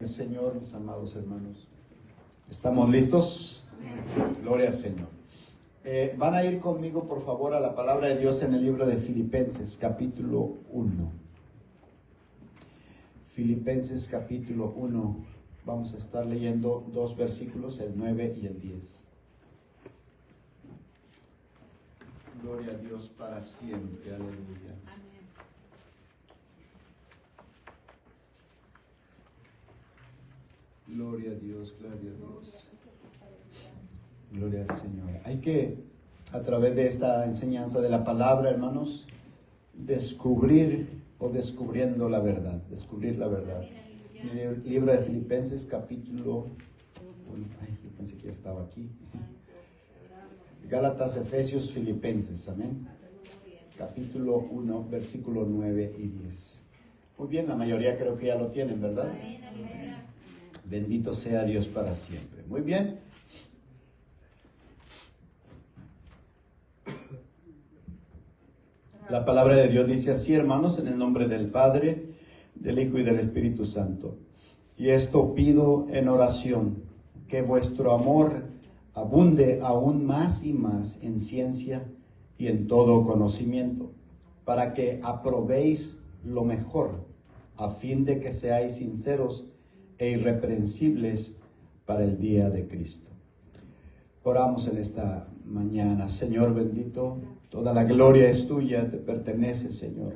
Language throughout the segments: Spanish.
Señor, mis amados hermanos, ¿estamos listos? Gloria al Señor. Van a ir conmigo, por favor, a la palabra de Dios en el libro de Filipenses, capítulo 1. Filipenses, capítulo 1. Vamos a estar leyendo dos versículos, el 9 y el 10. Gloria a Dios para siempre. Aleluya. Gloria a Dios, gloria a Dios. Gloria al Señor. Hay que, a través de esta enseñanza de la palabra, hermanos, descubrir o descubriendo la verdad. Descubrir la verdad. En el libro de Filipenses, capítulo... yo pensé que ya estaba aquí. Gálatas, Efesios, Filipenses, amén. Capítulo 1, versículo 9 y 10. Muy bien, la mayoría creo que ya lo tienen, ¿verdad? Bendito sea Dios para siempre. Muy bien. La palabra de Dios dice así, hermanos, en el nombre del Padre, del Hijo y del Espíritu Santo. Y esto pido en oración, que vuestro amor abunde aún más y más en ciencia y en todo conocimiento, para que aprobéis lo mejor, a fin de que seáis sinceros e irreprensibles para el día de Cristo. Oramos en esta mañana. Señor bendito, toda la gloria es tuya, te pertenece, Señor.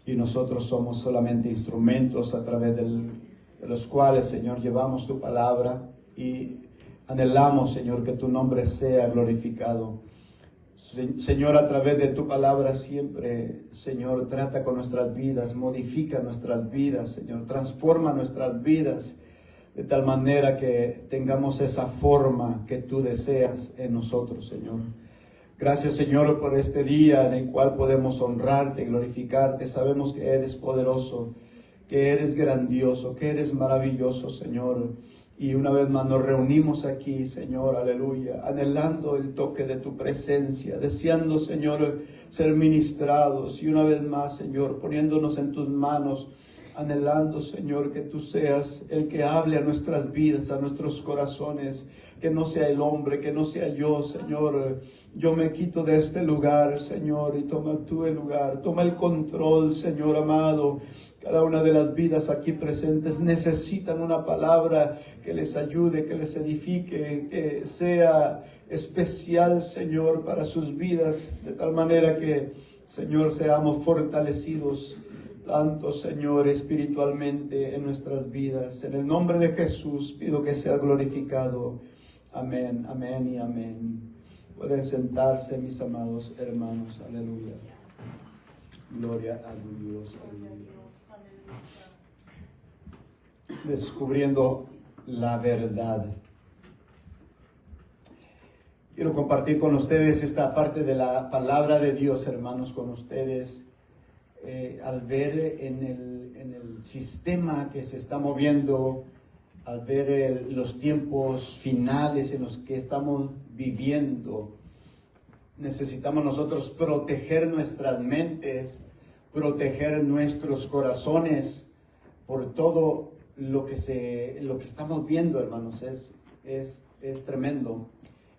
Y nosotros somos solamente instrumentos a través de los cuales, Señor, llevamos tu palabra y anhelamos, Señor, que tu nombre sea glorificado. Señor, a través de tu palabra siempre, Señor, trata con nuestras vidas, modifica nuestras vidas, Señor, transforma nuestras vidas de tal manera que tengamos esa forma que tú deseas en nosotros, Señor. Gracias, Señor, por este día en el cual podemos honrarte y glorificarte. Sabemos que eres poderoso, que eres grandioso, que eres maravilloso, Señor. Y una vez más nos reunimos aquí, Señor, aleluya, anhelando el toque de tu presencia, deseando, Señor, ser ministrados. Y una vez más, Señor, poniéndonos en tus manos, anhelando, Señor, que tú seas el que hable a nuestras vidas, a nuestros corazones, que no sea el hombre, que no sea yo, Señor. Yo me quito de este lugar, Señor, y toma tú el lugar, toma el control, Señor amado. Cada una de las vidas aquí presentes necesitan una palabra que les ayude, que les edifique, que sea especial, Señor, para sus vidas, de tal manera que, Señor, seamos fortalecidos tanto, Señor, espiritualmente en nuestras vidas. En el nombre de Jesús pido que sea glorificado. Amén, amén y amén. Pueden sentarse, mis amados hermanos. Aleluya. Gloria a Dios. Aleluya. Descubriendo la verdad. Quiero compartir con ustedes esta parte de la palabra de Dios, hermanos, con ustedes. Al ver en el sistema que se está moviendo, al ver los tiempos finales en los que estamos viviendo, necesitamos nosotros proteger nuestras mentes, proteger nuestros corazones por todo lo que estamos viendo, hermanos. Es tremendo.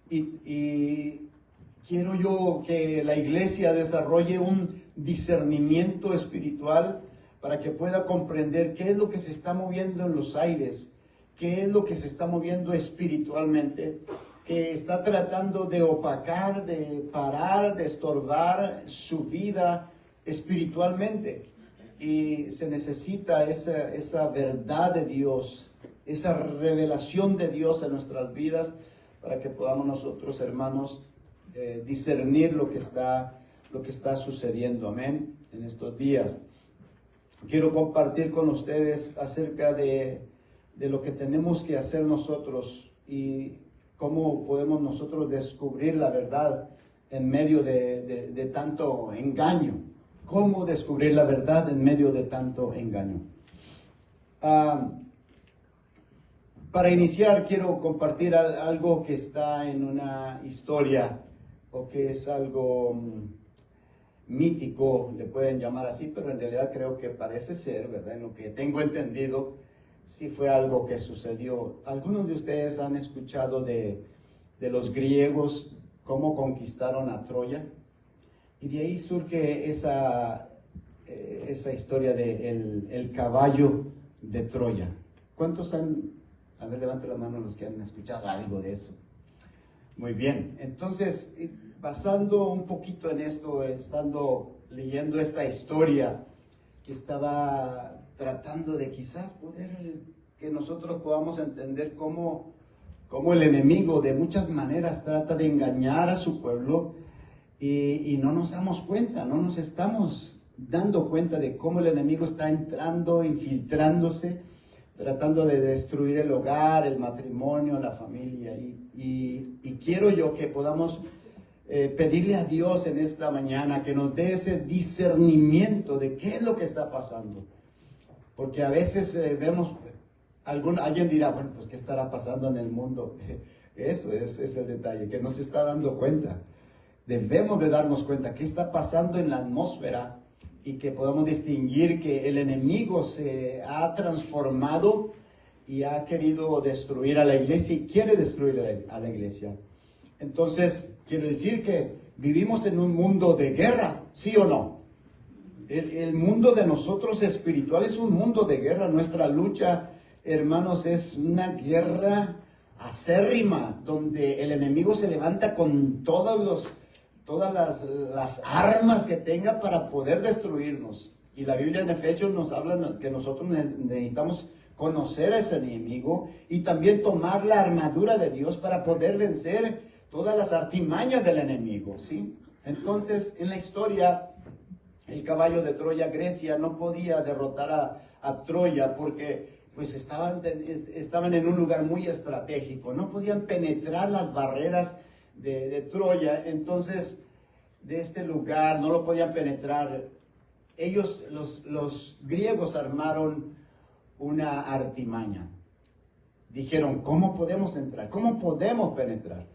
Y quiero yo que la iglesia desarrolle un discernimiento espiritual para que pueda comprender qué es lo que se está moviendo en los aires, qué es lo que se está moviendo espiritualmente, que está tratando de opacar, de parar, de estorbar su vida espiritualmente. Y se necesita esa verdad de Dios, esa revelación de Dios en nuestras vidas para que podamos nosotros, hermanos, discernir lo que está sucediendo, amén, en estos días. Quiero compartir con ustedes acerca de lo que tenemos que hacer nosotros y cómo podemos nosotros descubrir la verdad en medio de tanto engaño. ¿Cómo descubrir la verdad en medio de tanto engaño? Para iniciar, quiero compartir algo que está en una historia o que es algo mítico, le pueden llamar así, pero en realidad creo que parece ser, ¿verdad? En lo que tengo entendido, sí fue algo que sucedió. Algunos de ustedes han escuchado de los griegos, cómo conquistaron a Troya, y de ahí surge esa historia de el caballo de Troya. ¿Cuántos han, a ver, levante la mano los que han escuchado algo de eso? Muy bien, entonces, basando un poquito en esto, estando leyendo esta historia, estaba tratando de quizás poder que nosotros podamos entender cómo el enemigo de muchas maneras trata de engañar a su pueblo y no nos damos cuenta, no nos estamos dando cuenta de cómo el enemigo está entrando, infiltrándose, tratando de destruir el hogar, el matrimonio, la familia. Y quiero yo que podamos pedirle a Dios en esta mañana que nos dé ese discernimiento de qué es lo que está pasando. Porque a veces vemos, alguien dirá, bueno, pues ¿qué estará pasando en el mundo? Eso es el detalle, que no se está dando cuenta. Debemos de darnos cuenta qué está pasando en la atmósfera y que podamos distinguir que el enemigo se ha transformado y ha querido destruir a la iglesia y quiere destruir a la iglesia. Entonces, quiero decir que vivimos en un mundo de guerra, ¿sí o no? El mundo de nosotros espiritual es un mundo de guerra. Nuestra lucha, hermanos, es una guerra acérrima, donde el enemigo se levanta con todas las armas que tenga para poder destruirnos. Y la Biblia en Efesios nos habla que nosotros necesitamos conocer a ese enemigo y también tomar la armadura de Dios para poder vencer todas las artimañas del enemigo, ¿sí? Entonces, en la historia, el caballo de Troya, Grecia, no podía derrotar a Troya porque pues estaban en un lugar muy estratégico, no podían penetrar las barreras de Troya. Entonces, de este lugar no lo podían penetrar. Ellos, los griegos, armaron una artimaña. Dijeron, ¿cómo podemos entrar? ¿Cómo podemos penetrar?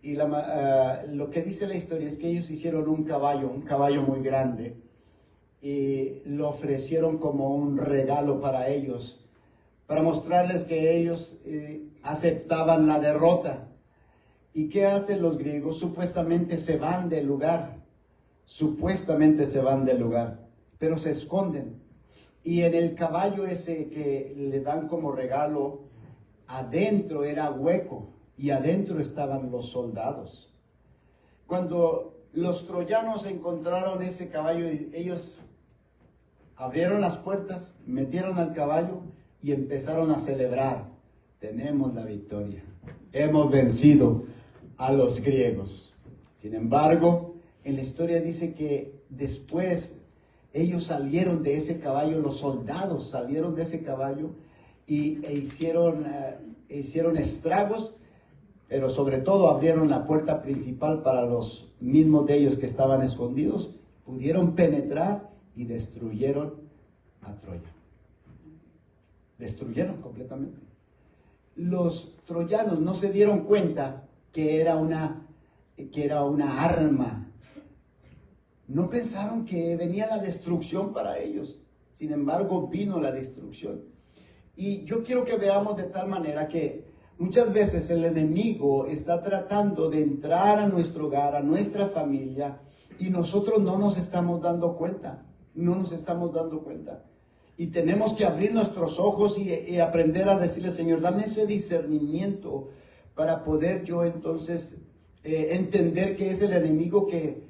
Y lo que dice la historia es que ellos hicieron un caballo muy grande, y lo ofrecieron como un regalo para ellos, para mostrarles que ellos aceptaban la derrota. ¿Y qué hacen los griegos? Supuestamente se van del lugar, pero se esconden. Y en el caballo ese que le dan como regalo, adentro era hueco y adentro estaban los soldados. Cuando los troyanos encontraron ese caballo, ellos abrieron las puertas, metieron al caballo y empezaron a celebrar. Tenemos la victoria, hemos vencido a los griegos. Sin embargo, en la historia dice que después ellos salieron de ese caballo, los soldados salieron de ese caballo e hicieron estragos, pero sobre todo abrieron la puerta principal para los mismos de ellos que estaban escondidos, pudieron penetrar y destruyeron a Troya. Destruyeron completamente. Los troyanos no se dieron cuenta que era una arma. No pensaron que venía la destrucción para ellos. Sin embargo, vino la destrucción. Y yo quiero que veamos de tal manera que muchas veces el enemigo está tratando de entrar a nuestro hogar, a nuestra familia, y nosotros no nos estamos dando cuenta. No nos estamos dando cuenta. Y tenemos que abrir nuestros ojos y aprender a decirle, Señor, dame ese discernimiento para poder yo entonces entender que es el enemigo que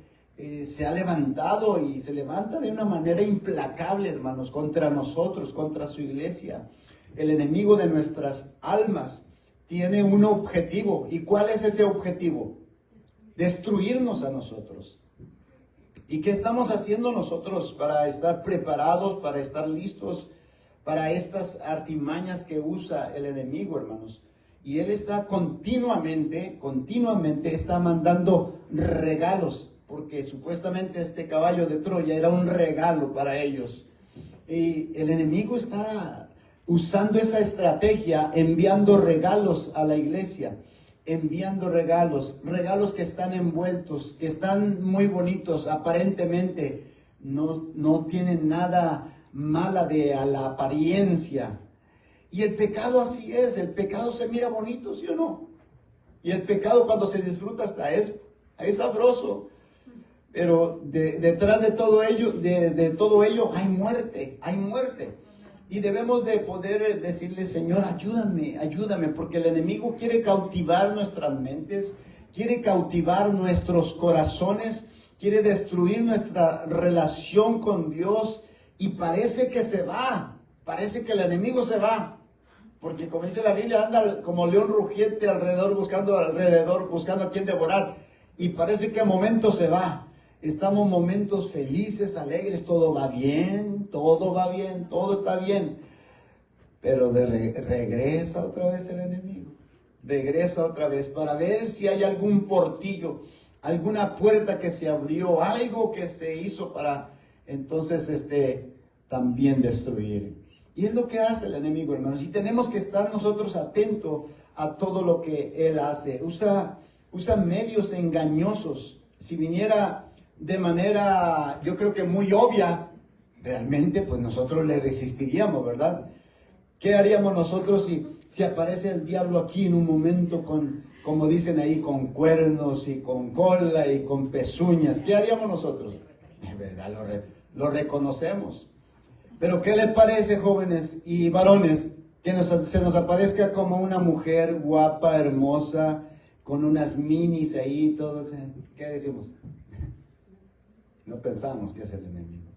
se ha levantado y se levanta de una manera implacable, hermanos, contra nosotros, contra su iglesia. El enemigo de nuestras almas tiene un objetivo. ¿Y cuál es ese objetivo? Destruirnos a nosotros. ¿Y qué estamos haciendo nosotros para estar preparados, para estar listos para estas artimañas que usa el enemigo, hermanos? Y él está continuamente está mandando regalos, porque supuestamente este caballo de Troya era un regalo para ellos. Y el enemigo está usando esa estrategia, enviando regalos a la iglesia, enviando regalos que están envueltos, que están muy bonitos, aparentemente no tienen nada mala a la apariencia. Y el pecado así es, el pecado se mira bonito, ¿sí o no? Y el pecado cuando se disfruta hasta es sabroso. Pero detrás de todo ello, de todo ello hay muerte, hay muerte. Y debemos de poder decirle, Señor, ayúdame, ayúdame, porque el enemigo quiere cautivar nuestras mentes, quiere cautivar nuestros corazones, quiere destruir nuestra relación con Dios y parece que se va, parece que el enemigo se va. Porque como dice la Biblia, anda como león rugiente alrededor buscando a quien devorar. Y parece que a momentos se va. Estamos momentos felices, alegres, todo va bien, todo está bien. Pero regresa otra vez el enemigo. Regresa otra vez para ver si hay algún portillo, alguna puerta que se abrió, algo que se hizo para entonces también destruir. Y es lo que hace el enemigo, hermanos. Y tenemos que estar nosotros atentos a todo lo que él hace. Usa medios engañosos. Si viniera de manera, yo creo que muy obvia, realmente pues nosotros le resistiríamos, ¿verdad? ¿Qué haríamos nosotros si aparece el diablo aquí en un momento con, como dicen ahí, con cuernos y con cola y con pezuñas? ¿Qué haríamos nosotros? Es verdad, lo reconocemos. Pero ¿qué les parece, jóvenes y varones, que se nos aparezca como una mujer guapa, hermosa, con unas minis ahí, todos? ¿Qué decimos? No pensamos que es el enemigo.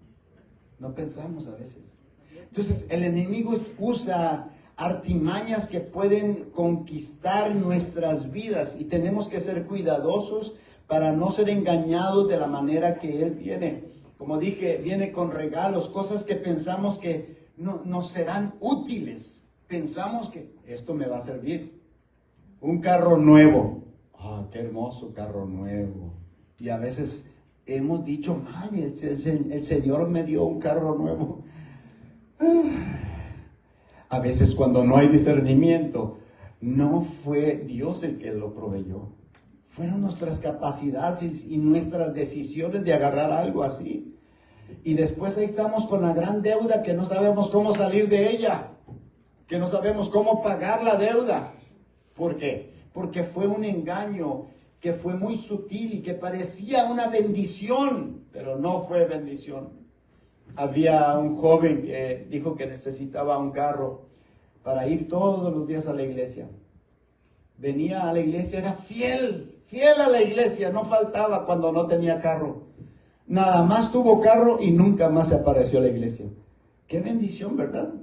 No pensamos a veces. Entonces, el enemigo usa artimañas que pueden conquistar nuestras vidas y tenemos que ser cuidadosos para no ser engañados de la manera que él viene. Como dije, viene con regalos, cosas que pensamos que no nos serán útiles. Pensamos que esto me va a servir. Un carro nuevo. Ah, qué hermoso carro nuevo. Y a veces hemos dicho, ay, el Señor me dio un carro nuevo. A veces cuando no hay discernimiento, no fue Dios el que lo proveyó. Fueron nuestras capacidades y nuestras decisiones de agarrar algo así. Y después ahí estamos con la gran deuda que no sabemos cómo salir de ella, que no sabemos cómo pagar la deuda. ¿Por qué? Porque fue un engaño que fue muy sutil y que parecía una bendición, pero no fue bendición. Había un joven que dijo que necesitaba un carro para ir todos los días a la iglesia. Venía a la iglesia, era fiel a la iglesia, no faltaba cuando no tenía carro. Nada más tuvo carro y nunca más se apareció a la iglesia. Qué bendición, ¿verdad?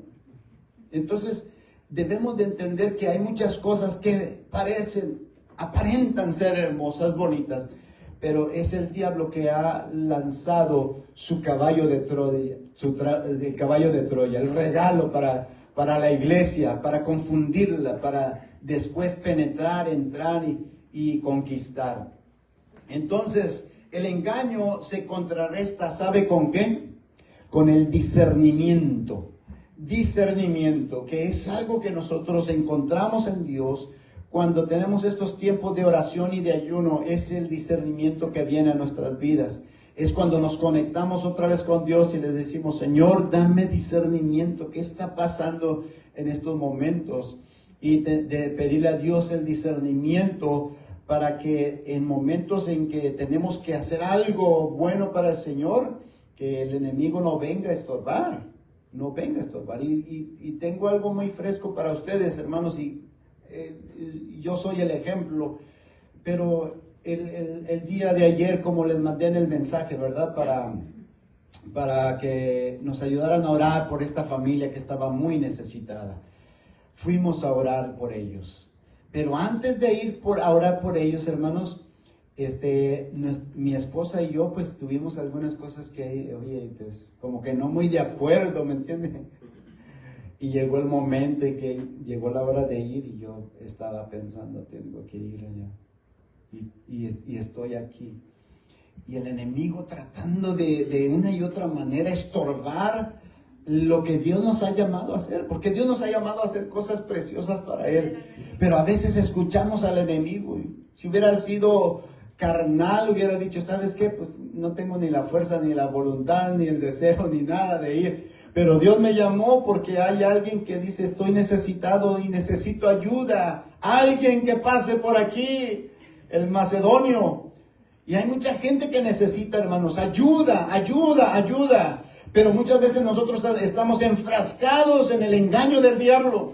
Entonces, debemos de entender que hay muchas cosas que aparentan ser hermosas, bonitas, pero es el diablo que ha lanzado su caballo de Troya, el caballo de Troya, el regalo para la iglesia, para confundirla, para después penetrar, entrar y conquistar. Entonces, el engaño se contrarresta, ¿sabe con qué? Con el discernimiento. Discernimiento, que es algo que nosotros encontramos en Dios cuando tenemos estos tiempos de oración y de ayuno. Es el discernimiento que viene a nuestras vidas. Es cuando nos conectamos otra vez con Dios y le decimos, Señor, dame discernimiento. ¿Qué está pasando en estos momentos? Y de pedirle a Dios el discernimiento para que en momentos en que tenemos que hacer algo bueno para el Señor, que el enemigo no venga a estorbar, no venga a estorbar. Y tengo algo muy fresco para ustedes, hermanos, y yo soy el ejemplo, pero el día de ayer, como les mandé en el mensaje, ¿verdad? Para que nos ayudaran a orar por esta familia que estaba muy necesitada. Fuimos a orar por ellos. Pero antes de ir a orar por ellos, hermanos, mi esposa y yo, pues tuvimos algunas cosas que, oye, pues como que no muy de acuerdo, ¿me entiendes? Y llegó el momento en que llegó la hora de ir y yo estaba pensando, tengo que ir allá. Y estoy aquí. Y el enemigo tratando de una y otra manera estorbar lo que Dios nos ha llamado a hacer, porque Dios nos ha llamado a hacer cosas preciosas para Él, pero a veces escuchamos al enemigo. Y si hubiera sido carnal, hubiera dicho, ¿sabes qué? Pues no tengo ni la fuerza, ni la voluntad, ni el deseo, ni nada de ir, Pero Dios me llamó porque hay alguien que dice, estoy necesitado y necesito ayuda. Alguien que pase por aquí, el macedonio. Y hay mucha gente que necesita, hermanos, ayuda, ayuda, ayuda. Pero muchas veces nosotros estamos enfrascados en el engaño del diablo.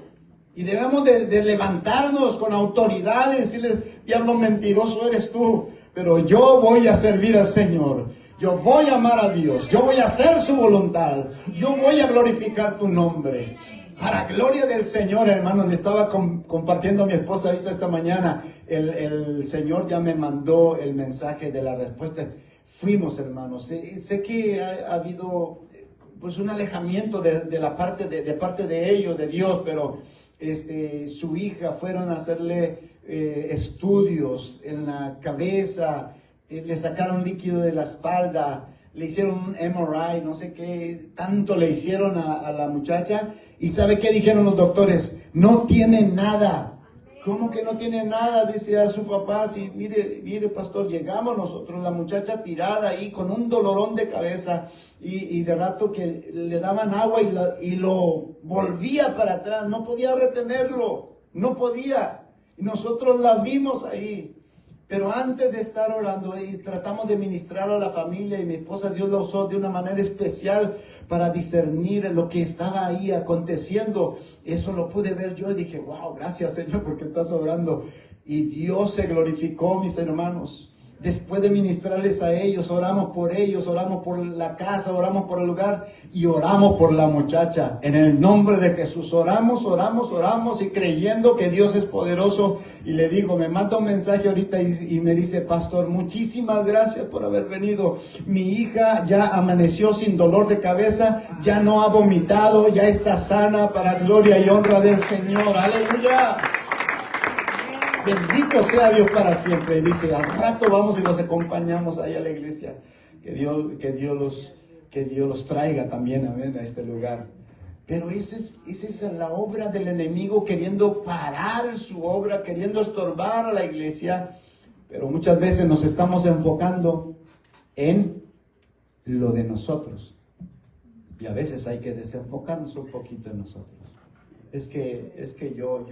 Y debemos de levantarnos con autoridad y decirle, diablo mentiroso eres tú. Pero yo voy a servir al Señor. Yo voy a amar a Dios. Yo voy a hacer su voluntad. Yo voy a glorificar tu nombre. Para gloria del Señor, hermanos, le estaba compartiendo a mi esposa ahorita esta mañana. El Señor ya me mandó el mensaje de la respuesta. Fuimos, hermanos. Sé que ha habido pues un alejamiento de la parte de ellos, de Dios, pero su hija fueron a hacerle estudios en la cabeza, le sacaron líquido de la espalda, le hicieron un MRI, no sé qué, tanto le hicieron a la muchacha. ¿Y sabe qué dijeron los doctores? No tiene nada. ¿Cómo que no tiene nada? Dice a su papá. Sí, mire pastor, llegamos nosotros, la muchacha tirada ahí con un dolorón de cabeza y de rato que le daban agua y lo volvía para atrás, no podía retenerlo, no podía. Y nosotros la vimos ahí. Pero antes de estar orando y tratamos de ministrar a la familia y mi esposa, Dios la usó de una manera especial para discernir lo que estaba ahí aconteciendo. Eso lo pude ver yo y dije, wow, gracias Señor porque estás orando. Y Dios se glorificó, mis hermanos. Después de ministrarles a ellos, oramos por la casa, oramos por el lugar y oramos por la muchacha. En el nombre de Jesús, oramos y creyendo que Dios es poderoso. Y le digo, me manda un mensaje ahorita y me dice, pastor, muchísimas gracias por haber venido. Mi hija ya amaneció sin dolor de cabeza, ya no ha vomitado, ya está sana para gloria y honra del Señor. Aleluya. Bendito sea Dios para siempre. Y dice, al rato vamos y los acompañamos ahí a la iglesia. Que Dios los traiga también, amén, a este lugar. Pero esa es la obra del enemigo, queriendo parar su obra, queriendo estorbar a la iglesia. Pero muchas veces nos estamos enfocando en lo de nosotros. Y a veces hay que desenfocarnos un poquito en nosotros. Es que yo,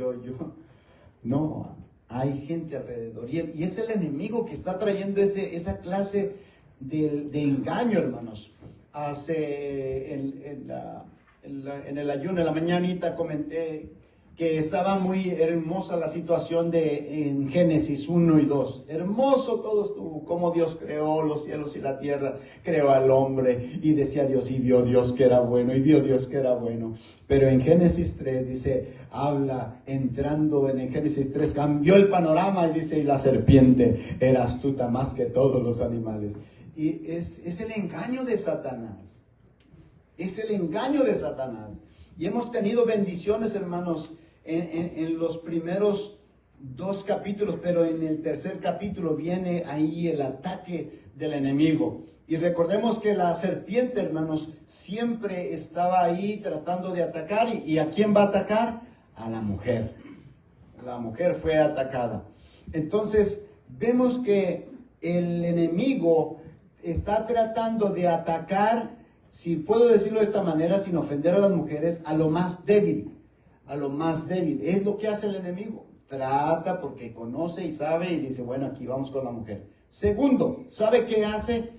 no. Hay gente alrededor y es el enemigo que está trayendo esa clase de engaño, hermanos. En el ayuno, en la mañanita, comenté que estaba muy hermosa la situación en Génesis 1 y 2. Hermoso todo estuvo, cómo Dios creó los cielos y la tierra, creó al hombre y decía Dios, y vio Dios que era bueno, y vio Dios que era bueno. Pero en Génesis 3 dice, entrando en el Génesis 3, cambió el panorama y dice, y la serpiente era astuta más que todos los animales. Y es el engaño de Satanás. Es el engaño de Satanás. Y hemos tenido bendiciones, hermanos, en los primeros 2 capítulos, pero en el tercer capítulo viene ahí el ataque del enemigo. Y recordemos que la serpiente, hermanos, siempre estaba ahí tratando de atacar. ¿Y a quién va a atacar? A la mujer. La mujer fue atacada. Entonces, vemos que el enemigo está tratando de atacar, si puedo decirlo de esta manera, sin ofender a las mujeres, a lo más débil. A lo más débil. Es lo que hace el enemigo. Trata porque conoce y sabe y dice, bueno, aquí vamos con la mujer. Segundo, ¿sabe qué hace?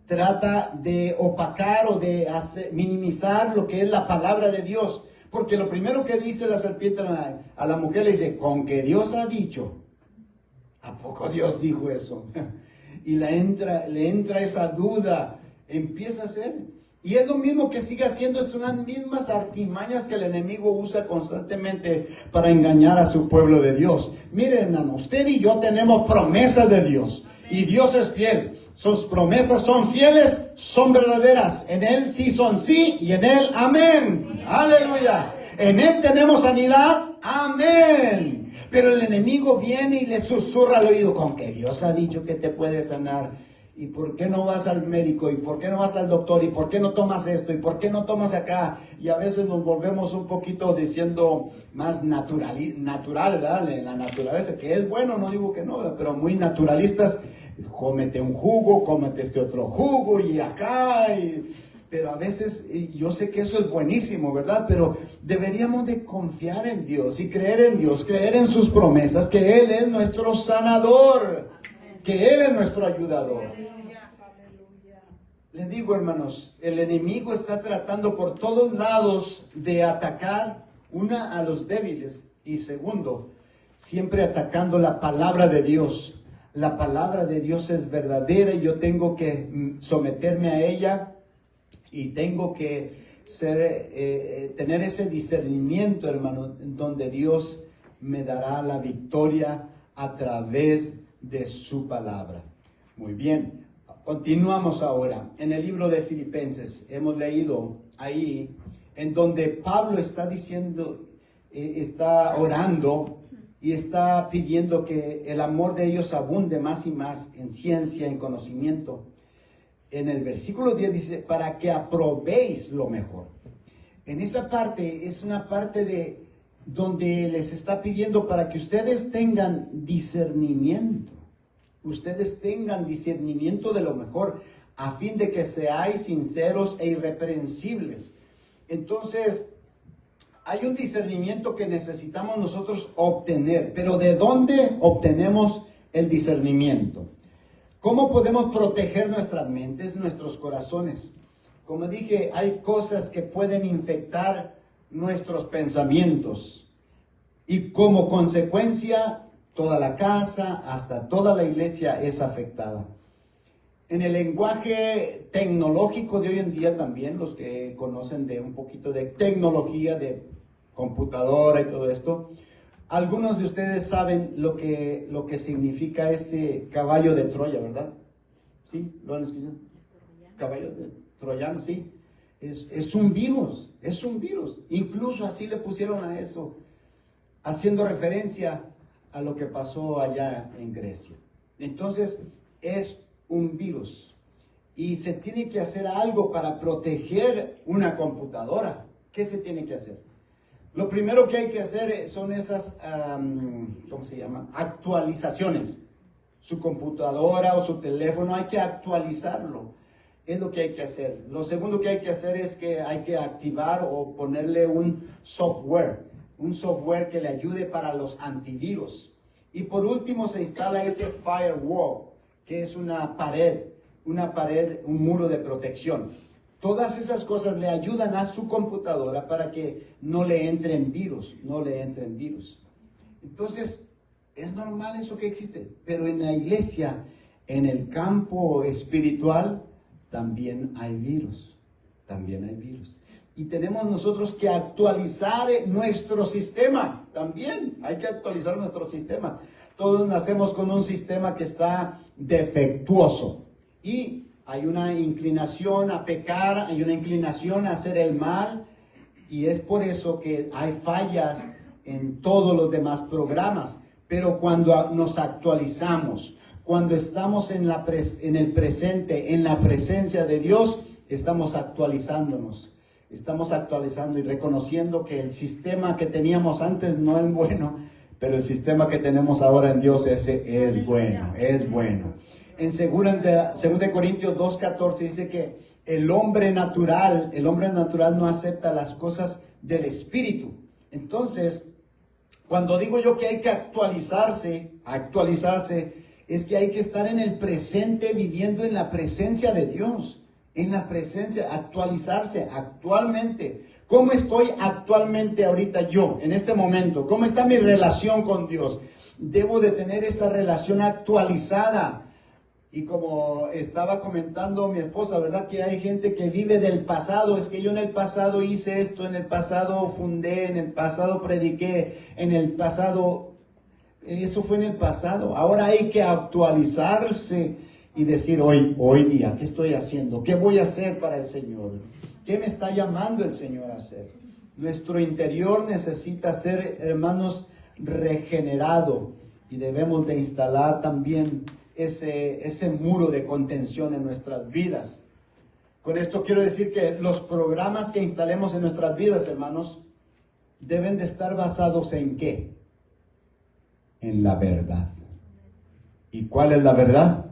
Trata de opacar o de minimizar lo que es la palabra de Dios. Porque lo primero que dice la serpiente a la mujer le dice, con que Dios ha dicho. ¿A poco Dios dijo eso? Y le entra esa duda. Empieza a hacer. Y es lo mismo que sigue haciendo, son las mismas artimañas que el enemigo usa constantemente para engañar a su pueblo de Dios. Miren, hermano, usted y yo tenemos promesas de Dios y Dios es fiel. Sus promesas son fieles, son verdaderas. En Él sí son sí y en Él amén. Aleluya. En Él tenemos sanidad, amén. Pero el enemigo viene y le susurra al oído, con que Dios ha dicho que te puede sanar. ¿Y por qué no vas al médico? ¿Y por qué no vas al doctor? ¿Y por qué no tomas esto? ¿Y por qué no tomas acá? Y a veces nos volvemos un poquito diciendo más natural, ¿verdad? La naturaleza, que es bueno, no digo que no, pero muy naturalistas. Cómete un jugo, cómete este otro jugo y acá. Pero a veces, y yo sé que eso es buenísimo, ¿verdad? Pero deberíamos de confiar en Dios y creer en Dios, creer en sus promesas, que Él es nuestro sanador, que Él es nuestro ayudador. Les digo, hermanos, el enemigo está tratando por todos lados de atacar, una, a los débiles, y segundo, siempre atacando la palabra de Dios. La palabra de Dios es verdadera y yo tengo que someterme a ella y tengo que tener ese discernimiento, hermano, donde Dios me dará la victoria a través de su palabra. Muy bien, continuamos ahora. En el libro de Filipenses hemos leído ahí en donde Pablo está diciendo, está orando y está pidiendo que el amor de ellos abunde más y más en ciencia, en conocimiento. En el versículo 10 dice, para que aprobéis lo mejor. En esa parte es una parte de donde les está pidiendo para que ustedes tengan discernimiento. Ustedes tengan discernimiento de lo mejor, a fin de que seáis sinceros e irreprensibles. Entonces, hay un discernimiento que necesitamos nosotros obtener. Pero ¿de dónde obtenemos el discernimiento? ¿Cómo podemos proteger nuestras mentes, nuestros corazones? Como dije, hay cosas que pueden infectar nuestros pensamientos. Y como consecuencia, toda la casa, hasta toda la iglesia es afectada. En el lenguaje tecnológico de hoy en día también, los que conocen de un poquito de tecnología, de computadora y todo esto, algunos de ustedes saben lo que significa ese caballo de Troya, ¿verdad? ¿Sí? ¿Lo han escuchado? Caballo de troyano, sí. Es un virus, es un virus. Incluso así le pusieron a eso, haciendo referencia a lo que pasó allá en Grecia. Entonces, es un virus. Y se tiene que hacer algo para proteger una computadora. ¿Qué se tiene que hacer? Lo primero que hay que hacer son esas, ¿cómo se llama? Actualizaciones. Su computadora o su teléfono hay que actualizarlo. Es lo que hay que hacer. Lo segundo que hay que hacer es que hay que activar o ponerle un software que le ayude para los antivirus. Y por último se instala ese firewall, que es una pared, un muro de protección. Todas esas cosas le ayudan a su computadora para que no le entren virus, Entonces, es normal eso que existe, pero en la iglesia, en el campo espiritual, también hay virus. Y tenemos nosotros que actualizar nuestro sistema, también hay que actualizar nuestro sistema. Todos nacemos con un sistema que está defectuoso y hay una inclinación a pecar, hay una inclinación a hacer el mal, y es por eso que hay fallas en todos los demás programas. Pero cuando nos actualizamos, cuando estamos en el presente, en la presencia de Dios, estamos actualizándonos. Estamos actualizando y reconociendo que el sistema que teníamos antes no es bueno, pero el sistema que tenemos ahora en Dios, ese es bueno, es bueno. En 2 Corintios 2:14 dice que el hombre natural no acepta las cosas del Espíritu. Entonces, cuando digo yo que hay que actualizarse, es que hay que estar en el presente, viviendo en la presencia de Dios, actualizarse actualmente. ¿Cómo estoy actualmente ahorita yo, en este momento? ¿Cómo está mi relación con Dios? Debo de tener esa relación actualizada. Y como estaba comentando mi esposa, ¿verdad? Que hay gente que vive del pasado. Es que yo en el pasado hice esto, en el pasado fundé, en el pasado prediqué, en el pasado... Eso fue en el pasado. Ahora hay que actualizarse y decir hoy día, ¿qué estoy haciendo? ¿Qué voy a hacer para el Señor? ¿Qué me está llamando el Señor a hacer? Nuestro interior necesita ser, hermanos, regenerado. Y debemos de instalar también ese muro de contención en nuestras vidas. Con esto quiero decir que los programas que instalemos en nuestras vidas, hermanos, deben de estar basados ¿en qué? En la verdad. ¿Y cuál es la verdad?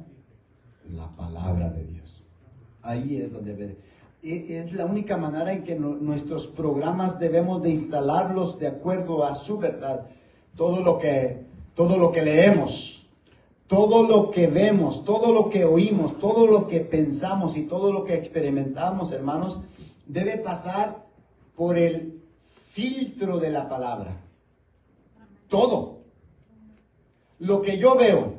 La palabra de Dios. Ahí es donde debe. Es la única manera en que nuestros programas debemos de instalarlos de acuerdo a su verdad. Todo lo que leemos, todo lo que vemos, todo lo que oímos, todo lo que pensamos y todo lo que experimentamos, hermanos, debe pasar por el filtro de la palabra. Todo. Lo que yo veo,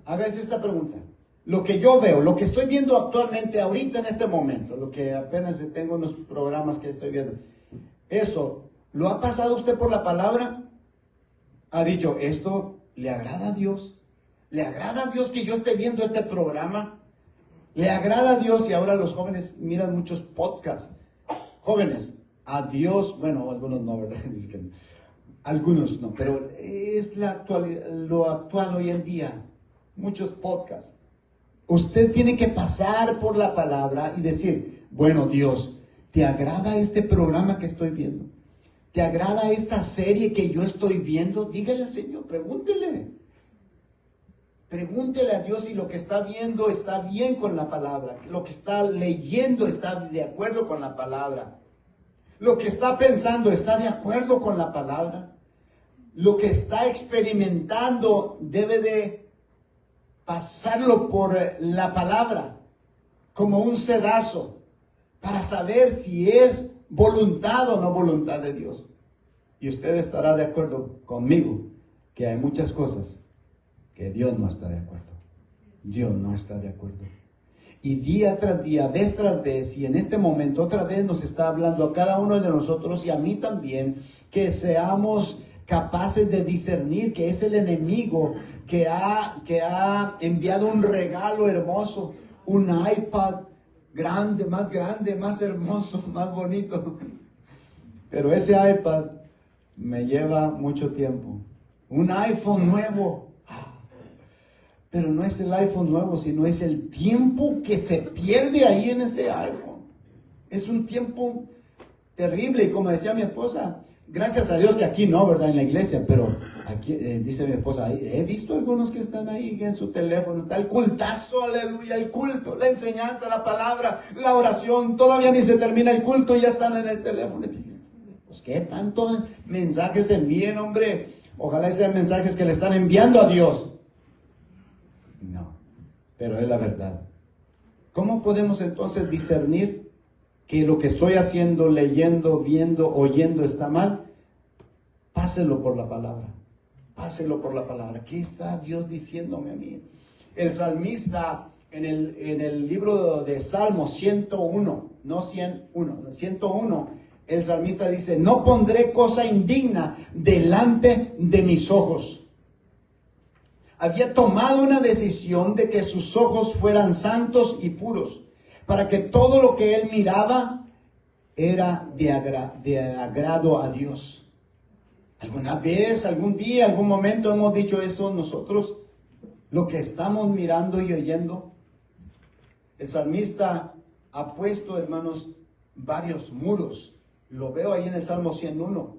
hágase esta pregunta. Lo que yo veo, lo que estoy viendo actualmente, ahorita en este momento, lo que apenas tengo unos programas que estoy viendo, eso, ¿lo ha pasado usted por la palabra? Ha dicho, ¿esto le agrada a Dios? ¿Le agrada a Dios que yo esté viendo este programa? ¿Le agrada a Dios? Y ahora los jóvenes miran muchos podcasts. Jóvenes, a Dios, bueno, algunos no, ¿verdad? Algunos no, pero es lo actual hoy en día. Muchos podcasts. Usted tiene que pasar por la palabra y decir, bueno, Dios, ¿te agrada este programa que estoy viendo? ¿Te agrada esta serie que yo estoy viendo? Dígale al Señor, pregúntele. Pregúntele a Dios si lo que está viendo está bien con la palabra. Lo que está leyendo está de acuerdo con la palabra. Lo que está pensando está de acuerdo con la palabra. Lo que está experimentando debe de pasarlo por la palabra como un sedazo para saber si es voluntad o no voluntad de Dios. Y usted estará de acuerdo conmigo que hay muchas cosas que Dios no está de acuerdo. Dios no está de acuerdo. Y día tras día, vez tras vez, y en este momento otra vez nos está hablando a cada uno de nosotros y a mí también, que seamos capaces de discernir que es el enemigo que ha enviado un regalo hermoso, un iPad grande, más hermoso, más bonito. Pero ese iPad me lleva mucho tiempo. Un iPhone nuevo. Pero no es el iPhone nuevo, sino es el tiempo que se pierde ahí en este iPhone. Es un tiempo terrible. Y como decía mi esposa, gracias a Dios que aquí no, ¿verdad? En la iglesia, pero aquí, dice mi esposa, he visto algunos que están ahí en su teléfono, está el cultazo, aleluya, el culto, la enseñanza, la palabra, la oración, todavía ni se termina el culto y ya están en el teléfono. Pues qué tantos mensajes envíen, hombre. Ojalá sean mensajes que le están enviando a Dios. No, pero es la verdad. ¿Cómo podemos entonces discernir que lo que estoy haciendo, leyendo, viendo, oyendo está mal? Páselo por la palabra. Páselo por la palabra. ¿Qué está Dios diciéndome a mí? El salmista en el libro de Salmos 101, no 101, 101, el salmista dice, no pondré cosa indigna delante de mis ojos. Había tomado una decisión de que sus ojos fueran santos y puros, para que todo lo que él miraba era de agrado a Dios. ¿Alguna vez, algún día, algún momento hemos dicho eso nosotros? Lo que estamos mirando y oyendo. El salmista ha puesto, hermanos, varios muros. Lo veo ahí en el Salmo 101.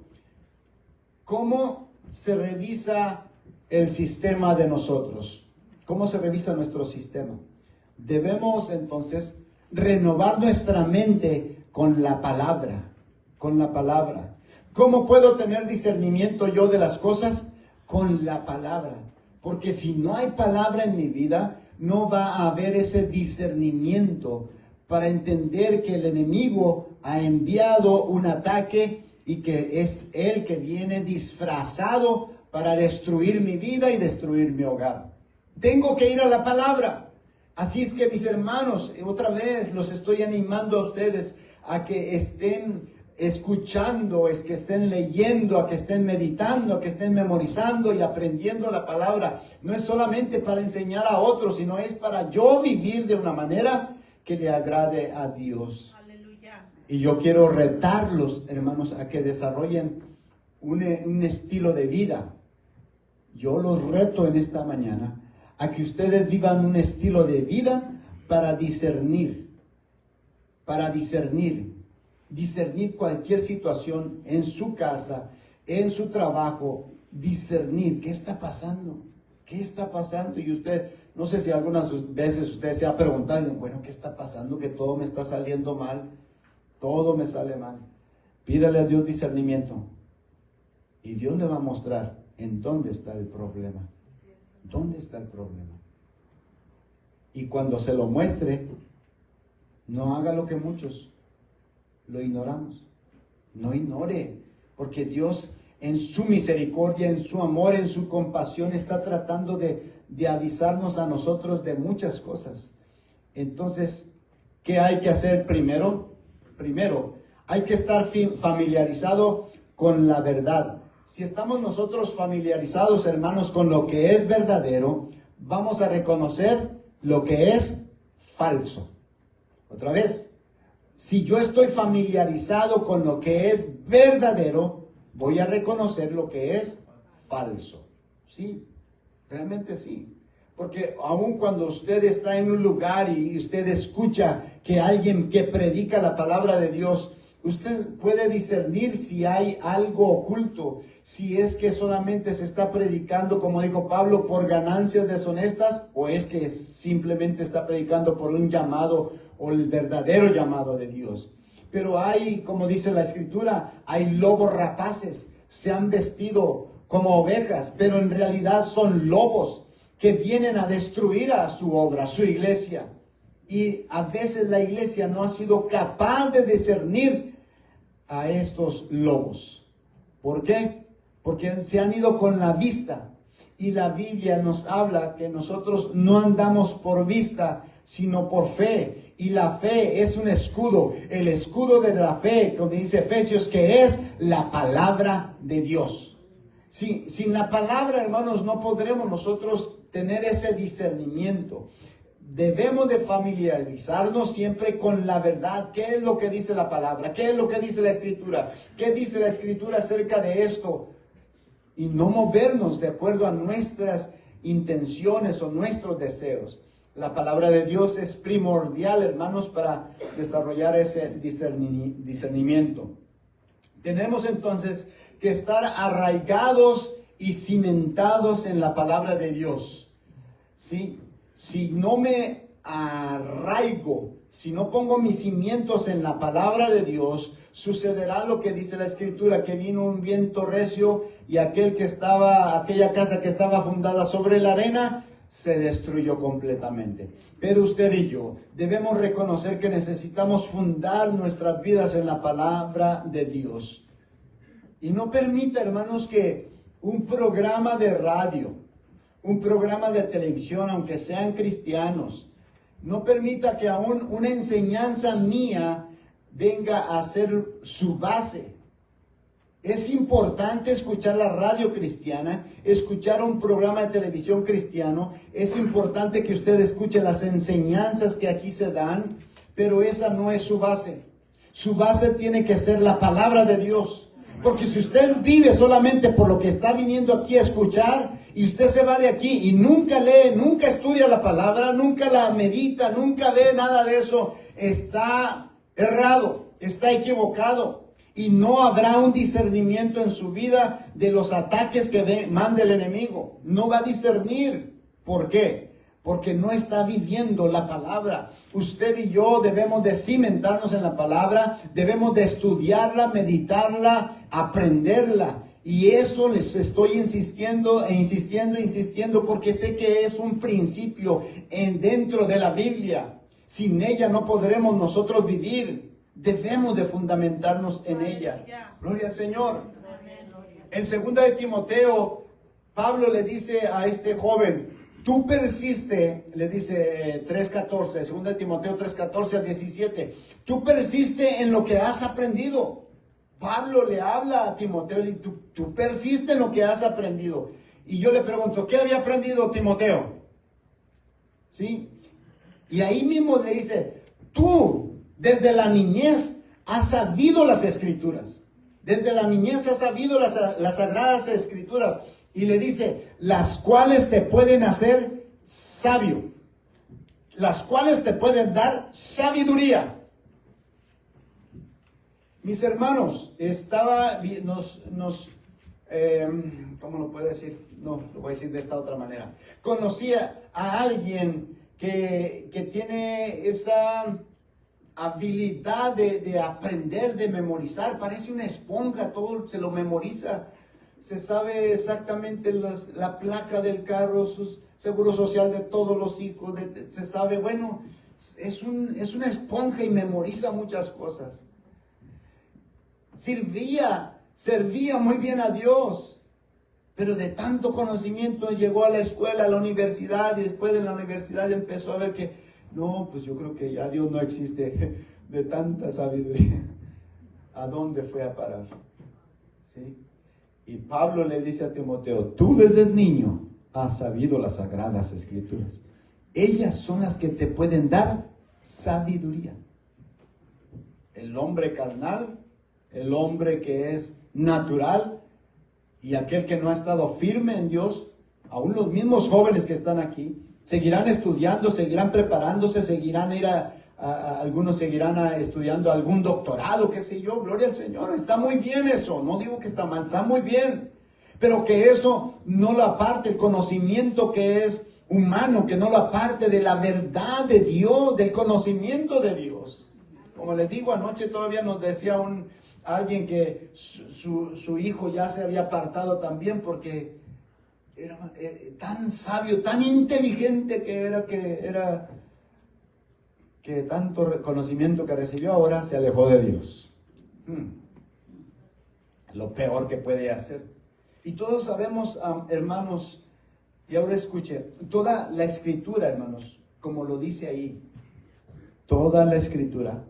¿Cómo se revisa el sistema de nosotros? ¿Cómo se revisa nuestro sistema? Debemos entonces renovar nuestra mente con la palabra, con la palabra. ¿Cómo puedo tener discernimiento yo de las cosas? Con la palabra. Porque si no hay palabra en mi vida, no va a haber ese discernimiento para entender que el enemigo ha enviado un ataque y que es él que viene disfrazado para destruir mi vida y destruir mi hogar. Tengo que ir a la palabra. Así es que mis hermanos, otra vez los estoy animando a ustedes a que estén escuchando, es que estén leyendo, a que estén meditando, a que estén memorizando y aprendiendo la palabra. No es solamente para enseñar a otros, sino es para yo vivir de una manera que le agrade a Dios. Aleluya. Y yo quiero retarlos, hermanos, a que desarrollen un estilo de vida. Yo los reto en esta mañana a que ustedes vivan un estilo de vida para discernir cualquier situación en su casa, en su trabajo, discernir qué está pasando, y usted No sé si algunas veces usted se ha preguntado, bueno, ¿qué está pasando? Que todo me está saliendo mal, todo me sale mal. Pídale a Dios discernimiento y Dios le va a mostrar en dónde está el problema. ¿Dónde está el problema? Y cuando se lo muestre, no haga lo que muchos lo ignoramos. No ignore, porque Dios en su misericordia, en su amor, en su compasión está tratando de avisarnos a nosotros de muchas cosas. Entonces, ¿qué hay que hacer primero? Primero, hay que estar familiarizado con la verdad. Si estamos nosotros familiarizados, hermanos, con lo que es verdadero, vamos a reconocer lo que es falso. Otra vez, si yo estoy familiarizado con lo que es verdadero, voy a reconocer lo que es falso. Sí, realmente sí. Porque aun cuando usted está en un lugar y usted escucha que alguien que predica la palabra de Dios, usted puede discernir si hay algo oculto, si es que solamente se está predicando, como dijo Pablo, por ganancias deshonestas, o es que simplemente está predicando por un llamado o el verdadero llamado de Dios. Pero hay, como dice la Escritura, hay lobos rapaces, se han vestido como ovejas, pero en realidad son lobos que vienen a destruir a su obra, a su iglesia. Y a veces la iglesia no ha sido capaz de discernir a estos lobos. ¿Por qué? Porque se han ido con la vista. Y la Biblia nos habla que nosotros no andamos por vista, sino por fe. Y la fe es un escudo. El escudo de la fe, como dice Efesios, que es la palabra de Dios. Sin la palabra, hermanos, no podremos nosotros tener ese discernimiento. Debemos de familiarizarnos siempre con la verdad. ¿Qué es lo que dice la palabra? ¿Qué es lo que dice la Escritura? ¿Qué dice la Escritura acerca de esto? Y no movernos de acuerdo a nuestras intenciones o nuestros deseos. La palabra de Dios es primordial, hermanos, para desarrollar ese discernimiento. Tenemos entonces que estar arraigados y cimentados en la palabra de Dios. ¿Sí? Si no me arraigo, si no pongo mis cimientos en la palabra de Dios, sucederá lo que dice la Escritura, que vino un viento recio y aquella casa que estaba fundada sobre la arena se destruyó completamente. Pero usted y yo debemos reconocer que necesitamos fundar nuestras vidas en la palabra de Dios. Y no permita, hermanos, que un programa de radio, un programa de televisión, aunque sean cristianos, no permita que aún una enseñanza mía venga a ser su base. Es importante escuchar la radio cristiana, escuchar un programa de televisión cristiano. Es importante que usted escuche las enseñanzas que aquí se dan, pero esa no es su base. Su base tiene que ser la palabra de Dios. Porque si usted vive solamente por lo que está viniendo aquí a escuchar, y usted se va de aquí y nunca lee, nunca estudia la palabra, nunca la medita, nunca ve nada de eso, está errado, está equivocado. Y no habrá un discernimiento en su vida de los ataques que manda el enemigo. No va a discernir. ¿Por qué? Porque no está viviendo la palabra. Usted y yo debemos de cimentarnos en la palabra, debemos de estudiarla, meditarla, aprenderla. Y eso les estoy insistiendo, porque sé que es un principio dentro de la Biblia. Sin ella no podremos nosotros vivir. Debemos de fundamentarnos en ella. Gloria al Señor. En 2 de Timoteo, Pablo le dice a este joven, tú persiste, le dice 3:14, 2 de Timoteo 3:14 al 17, tú persiste en lo que has aprendido. Pablo le habla a Timoteo y tú persiste en lo que has aprendido. Y yo le pregunto, ¿qué había aprendido Timoteo? ¿Sí? Y ahí mismo le dice, tú desde la niñez has sabido las Escrituras. Desde la niñez has sabido las Sagradas Escrituras. Y le dice, las cuales te pueden hacer sabio. Las cuales te pueden dar sabiduría. Mis hermanos, ¿cómo lo puedo decir? No, lo voy a decir de esta otra manera. Conocía a alguien que tiene esa habilidad de aprender, de memorizar. Parece una esponja, todo se lo memoriza. Se sabe exactamente la placa del carro, su seguro social de todos los hijos. Se sabe, bueno, es una esponja y memoriza muchas cosas. Servía muy bien a Dios, pero de tanto conocimiento llegó a la escuela, a la universidad, y después de la universidad empezó a ver que, no, pues yo creo que ya Dios no existe, de tanta sabiduría. ¿A dónde fue a parar? ¿Sí? Y Pablo le dice a Timoteo, tú desde niño has sabido las sagradas escrituras. Ellas son las que te pueden dar sabiduría. El hombre carnal, el hombre que es natural y aquel que no ha estado firme en Dios, aún los mismos jóvenes que están aquí, seguirán estudiando, seguirán preparándose, seguirán algunos seguirán estudiando algún doctorado, qué sé yo, gloria al Señor, está muy bien eso, no digo que está mal, está muy bien, pero que eso no lo aparte, el conocimiento que es humano, que no lo aparte de la verdad de Dios, del conocimiento de Dios. Como les digo, anoche todavía nos decía alguien que su hijo ya se había apartado también porque era tan sabio, tan inteligente que tanto conocimiento que recibió ahora se alejó de Dios. Lo peor que puede hacer. Y todos sabemos, hermanos, y ahora escuche, toda la escritura, hermanos, como lo dice ahí, toda la escritura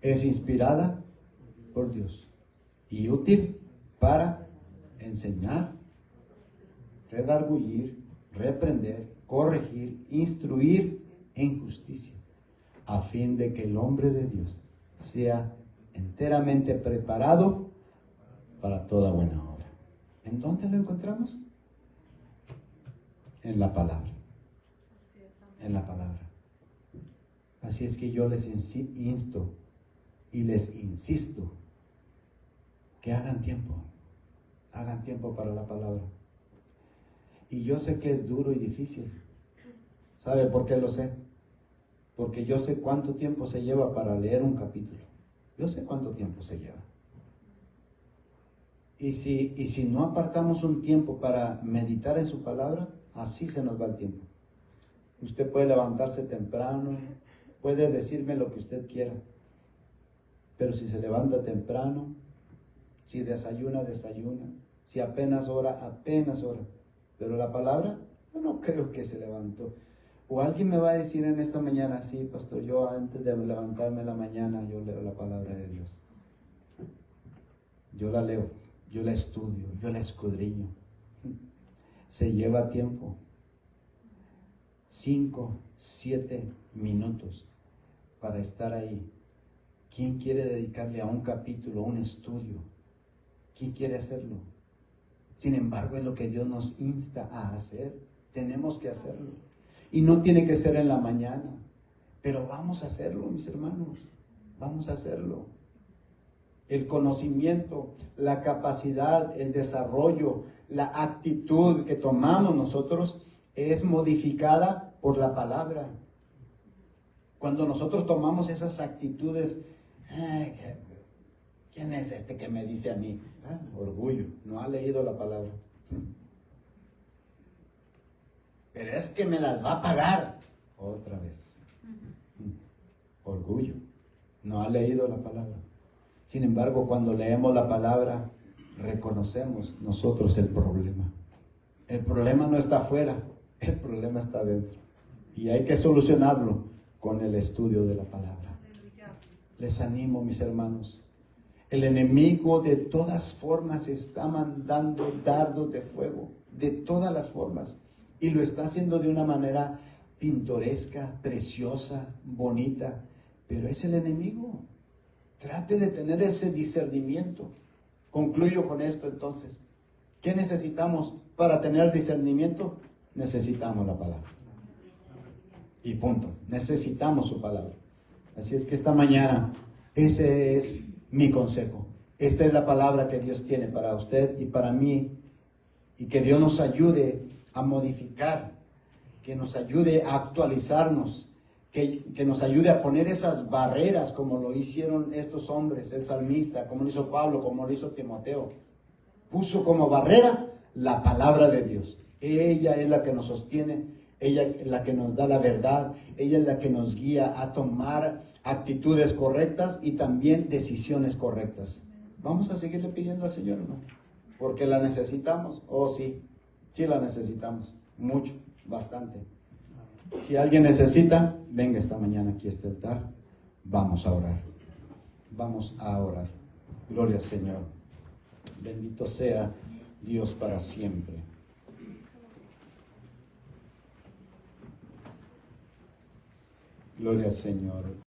es inspirada por Dios y útil para enseñar, redarguir, reprender, corregir, instruir en justicia, a fin de que el hombre de Dios sea enteramente preparado para toda buena obra. ¿En dónde lo encontramos? En la palabra. En la palabra. Así es que yo les insto y les insisto que hagan tiempo para la palabra. Y yo sé que es duro y difícil. ¿Sabe por qué lo sé? Porque yo sé cuánto tiempo se lleva para leer un capítulo. Yo sé cuánto tiempo se lleva. Y si no apartamos un tiempo para meditar en su palabra, así se nos va el tiempo. Usted puede levantarse temprano, puede decirme lo que usted quiera, pero si se levanta temprano, si desayuna, si apenas ora, pero la palabra, yo no creo que se levantó. O alguien me va a decir en esta mañana, sí, pastor, yo antes de levantarme en la mañana, yo leo la palabra de Dios. Yo la leo, yo la estudio, yo la escudriño. Se lleva tiempo. 5, 7 minutos para estar ahí. ¿Quién quiere dedicarle a un capítulo, a un estudio? ¿Quién quiere hacerlo? Sin embargo, es lo que Dios nos insta a hacer. Tenemos que hacerlo. Y no tiene que ser en la mañana. Pero vamos a hacerlo, mis hermanos. Vamos a hacerlo. El conocimiento, la capacidad, el desarrollo, la actitud que tomamos nosotros es modificada por la palabra. Cuando nosotros tomamos esas actitudes, ¿quién es este que me dice a mí? Orgullo, no ha leído la palabra. Pero es que me las va a pagar. Otra vez. Orgullo, no ha leído la palabra. Sin embargo, cuando leemos la palabra, reconocemos nosotros el problema. El problema no está afuera, el problema está dentro. Y hay que solucionarlo con el estudio de la palabra. Les animo, mis hermanos. El enemigo de todas formas está mandando dardos de fuego, de todas las formas. Y lo está haciendo de una manera pintoresca, preciosa, bonita. Pero es el enemigo. Trate de tener ese discernimiento. Concluyo con esto entonces. ¿Qué necesitamos para tener discernimiento? Necesitamos la palabra. Y punto. Necesitamos su palabra. Así es que esta mañana, ese es mi consejo. Esta es la palabra que Dios tiene para usted y para mí, y que Dios nos ayude a modificar, que nos ayude a actualizarnos, que nos ayude a poner esas barreras como lo hicieron estos hombres, el salmista, como lo hizo Pablo, como lo hizo Timoteo. Puso como barrera la palabra de Dios. Ella es la que nos sostiene, ella es la que nos da la verdad, ella es la que nos guía a tomar actitudes correctas y también decisiones correctas. Vamos a seguirle pidiendo al Señor, ¿no? Porque la necesitamos. Oh, sí, sí la necesitamos. Mucho, bastante. Si alguien necesita, venga esta mañana aquí a este altar. Vamos a orar. Vamos a orar. Gloria al Señor. Bendito sea Dios para siempre. Gloria al Señor.